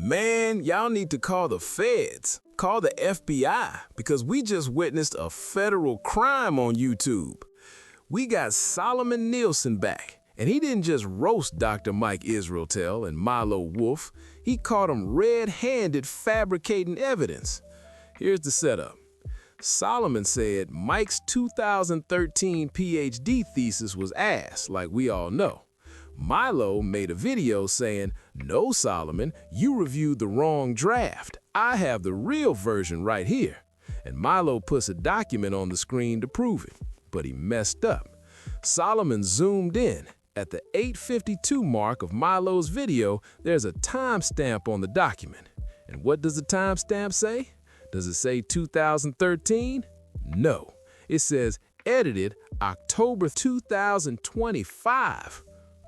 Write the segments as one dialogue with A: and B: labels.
A: Man, y'all need to call the feds. Call the FBI, because we just witnessed a federal crime on YouTube. We got Solomon Nielsen back, and he didn't just roast Dr. Mike Israetel and Milo Wolf, he caught them red-handed fabricating evidence. Here's the setup. Solomon said Mike's 2013 PhD thesis was ass, like we all know. Milo made a video saying, "No, Solomon, you reviewed the wrong draft. I have the real version right here." And Milo puts a document on the screen to prove it. But he messed up. Solomon zoomed in. At the 8:52 mark of Milo's video, there's a timestamp on the document. And what does the timestamp say? Does it say 2013? No. It says edited October 2025.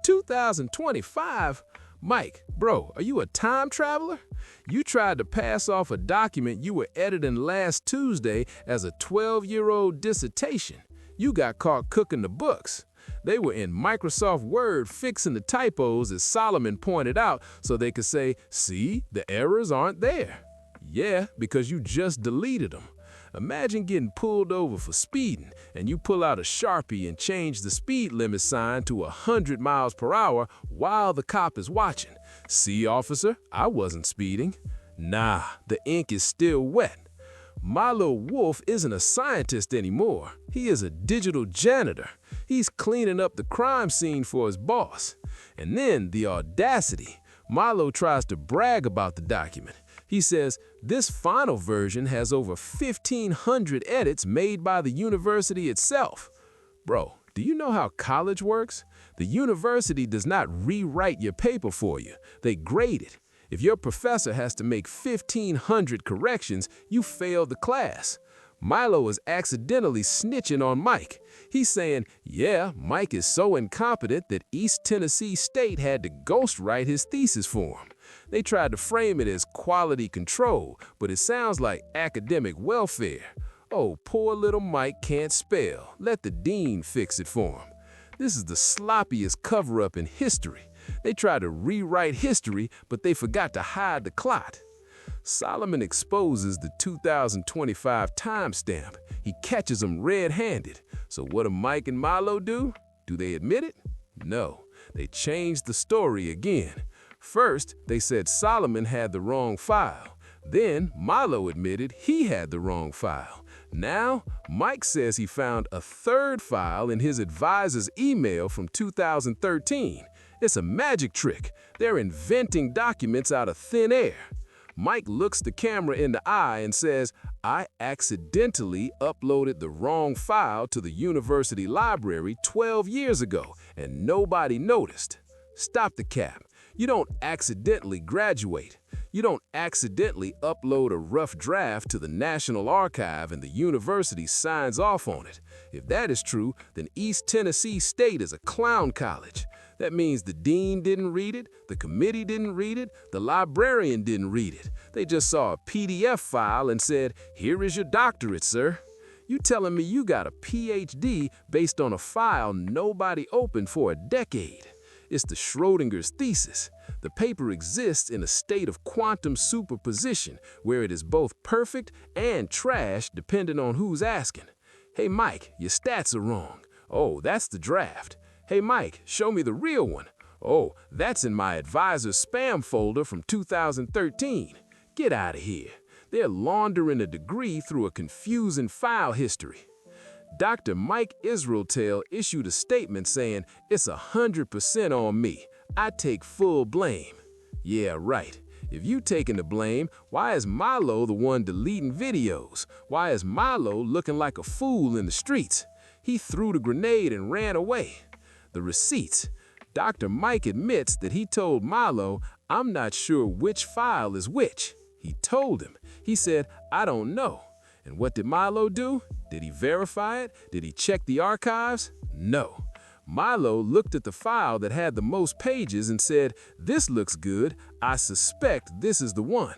A: 2025? Mike, bro, are you a time traveler? You tried to pass off a document you were editing last Tuesday as a 12-year-old dissertation. You got caught cooking the books. They were in Microsoft Word fixing the typos, as Solomon pointed out, so they could say, "See, the errors aren't there." Yeah, because you just deleted them. Imagine getting pulled over for speeding, and you pull out a Sharpie and change the speed limit sign to 100 miles per hour while the cop is watching. "See, officer, I wasn't speeding." Nah, the ink is still wet. Milo Wolf isn't a scientist anymore. He is a digital janitor. He's cleaning up the crime scene for his boss. And then the audacity. Milo tries to brag about the document. He says, "This final version has over 1,500 edits made by the university itself." Bro, do you know how college works? The university does not rewrite your paper for you. They grade it. If your professor has to make 1,500 corrections, you failed the class. Milo is accidentally snitching on Mike. He's saying, yeah, Mike is so incompetent that East Tennessee State had to ghostwrite his thesis for him. They tried to frame it as quality control, but it sounds like academic welfare. Oh, poor little Mike can't spell. Let the dean fix it for him. This is the sloppiest cover-up in history. They tried to rewrite history, but they forgot to hide the clot. Solomon exposes the 2025 timestamp. He catches them red-handed. So what do Mike and Milo do? Do they admit it? No. They changed the story again. First, they said Solomon had the wrong file. Then, Milo admitted he had the wrong file. Now, Mike says he found a third file in his advisor's email from 2013. It's a magic trick. They're inventing documents out of thin air. Mike looks the camera in the eye and says, "I accidentally uploaded the wrong file to the university library 12 years ago, and nobody noticed." Stop the cap. You don't accidentally graduate. You don't accidentally upload a rough draft to the National Archive and the university signs off on it. If that is true, then East Tennessee State is a clown college. That means the dean didn't read it, the committee didn't read it, the librarian didn't read it. They just saw a PDF file and said, "Here is your doctorate, sir." You telling me you got a PhD based on a file nobody opened for a decade? It's the Schrodinger's thesis. The paper exists in a state of quantum superposition where it is both perfect and trash depending on who's asking. "Hey Mike, your stats are wrong." "Oh, that's the draft." "Hey Mike, show me the real one." "Oh, that's in my advisor's spam folder from 2013. Get out of here. They're laundering a degree through a confusing file history. Dr. Mike Israetel issued a statement saying, "It's 100% on me. I take full blame." Yeah, right. If you taking the blame, why is Milo the one deleting videos? Why is Milo looking like a fool in the streets? He threw the grenade and ran away. The receipts. Dr. Mike admits that he told Milo, "I'm not sure which file is which." He told him. He said, "I don't know." And what did Milo do? Did he verify it? Did he check the archives? No. Milo looked at the file that had the most pages and said, "This looks good. I suspect this is the one."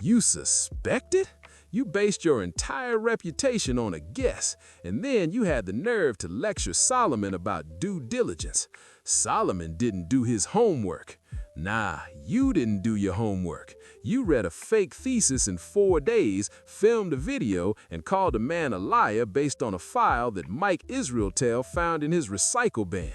A: You suspected? You based your entire reputation on a guess, and then you had the nerve to lecture Solomon about due diligence. Solomon didn't do his homework. Nah, you didn't do your homework. You read a fake thesis in 4 days, filmed a video, and called a man a liar based on a file that Mike Israetel found in his recycle bin.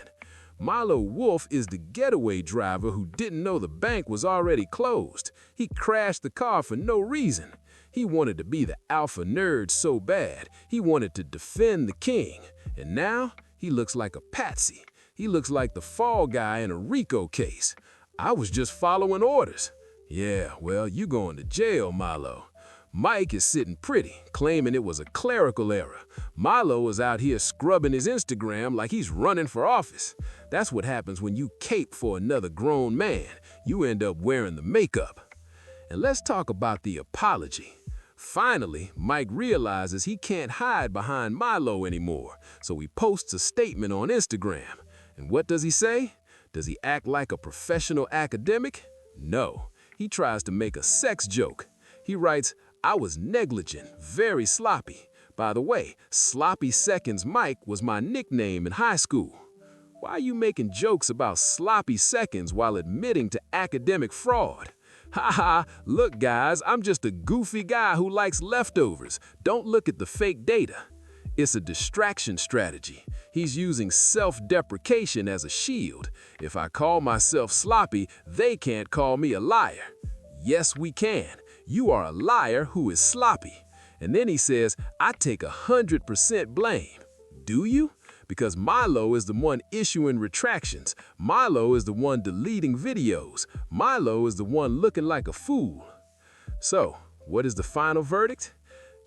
A: Milo Wolf is the getaway driver who didn't know the bank was already closed. He crashed the car for no reason. He wanted to be the alpha nerd so bad. He wanted to defend the king. And now, he looks like a patsy. He looks like the fall guy in a RICO case. I was just following orders. Yeah, well, you going to jail, Milo. Mike is sitting pretty, claiming it was a clerical error. Milo is out here scrubbing his Instagram like he's running for office. That's what happens when you cape for another grown man. You end up wearing the makeup. And let's talk about the apology. Finally, Mike realizes he can't hide behind Milo anymore, so he posts a statement on Instagram. And what does he say? Does he act like a professional academic? No. He tries to make a sex joke. He writes, "I was negligent, very sloppy. By the way, Sloppy Seconds Mike was my nickname in high school." Why are you making jokes about sloppy seconds while admitting to academic fraud? Haha, look guys, I'm just a goofy guy who likes leftovers. Don't look at the fake data. It's a distraction strategy. He's using self-deprecation as a shield. If I call myself sloppy, they can't call me a liar. Yes, we can. You are a liar who is sloppy. And then he says, I take 100% blame. Do you? Because Milo is the one issuing retractions. Milo is the one deleting videos. Milo is the one looking like a fool. So, what is the final verdict?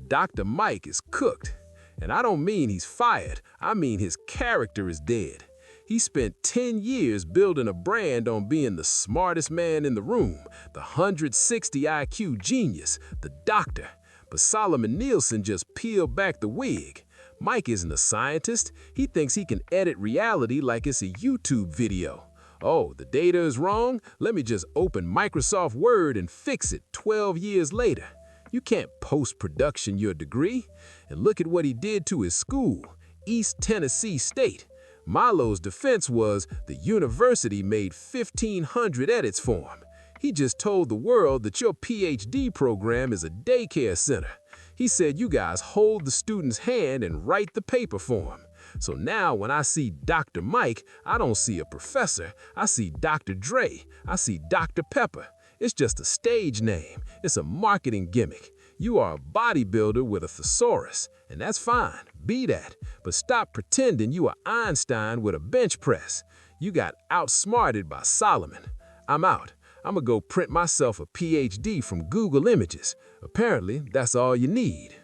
A: Dr. Mike is cooked. And I don't mean he's fired, I mean his character is dead. He spent 10 years building a brand on being the smartest man in the room, the 160 IQ genius, the doctor. But Solomon Nielsen just peeled back the wig. Mike isn't a scientist. He thinks he can edit reality like it's a YouTube video. Oh, the data is wrong? Let me just open Microsoft Word and fix it 12 years later. You can't post-production your degree. And look at what he did to his school, East Tennessee State. Milo's defense was the university made 1,500 edits for him. He just told the world that your PhD program is a daycare center. He said you guys hold the student's hand and write the paper for him. So now when I see Dr. Mike, I don't see a professor. I see Dr. Dre. I see Dr. Pepper. It's just a stage name. It's a marketing gimmick. You are a bodybuilder with a thesaurus, and that's fine. Be that. But stop pretending you are Einstein with a bench press. You got outsmarted by Solomon. I'm out. I'm gonna go print myself a PhD from Google Images. Apparently, that's all you need.